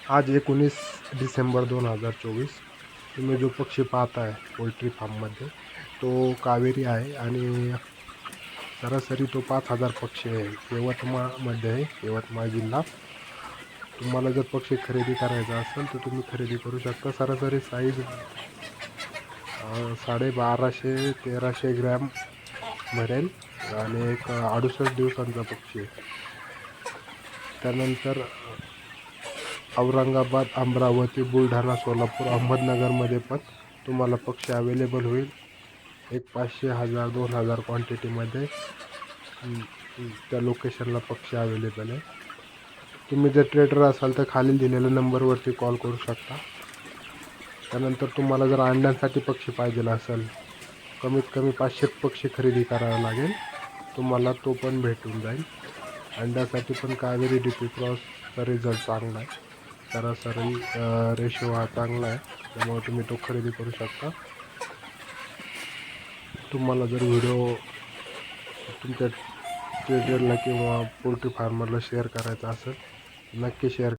आज 19 डिसेंबर 2024. तुम्ही जो पक्षी पाहताय पोल्ट्री फार्ममध्ये तो कावेरी आहे आणि सरासरी तो 5,000 पक्षी आहे. यवतमाळमध्ये आहे, यवतमाळ जिल्हा. तुम्हाला जर पक्षी खरेदी करायचा असेल तर तुम्ही खरेदी करू शकता. सरासरी साईज 1250-1300 ग्रॅम भरेल आणि एक 68 दिवसांचा पक्षी आहे. त्यानंतर औरंगाबाद, अमरावती, बुलढाणा, सोलापूर, अहमदनगरमध्ये पण तुम्हाला पक्षी अवेलेबल होईल. एक 500, 1000, 2000 क्वांटिटीमध्ये त्या लोकेशनला पक्षी अवेलेबल आहे. तुम्ही जर ट्रेडर असाल तर खालील दिलेल्या नंबरवरती कॉल करू शकता. त्यानंतर तुम्हाला जर अंड्यांसाठी पक्षी पाहिजे असेल, कमीत कमी 500 पक्षी खरेदी करावे लागेल. तुम्हाला तो पण भेटून जाईल. अंड्यासाठी पण कावेरी DP क्रॉसचा रिझल्ट चांगला आहे. सरासरी रेशो हा चांगला आहे, त्यामुळे तुम्ही तो खरेदी करू शकता. तुम्हाला जर व्हिडिओ तुमच्या ट्रेडरला किंवा पोल्ट्री फार्मरला शेअर करायचा असेल नक्की शेअर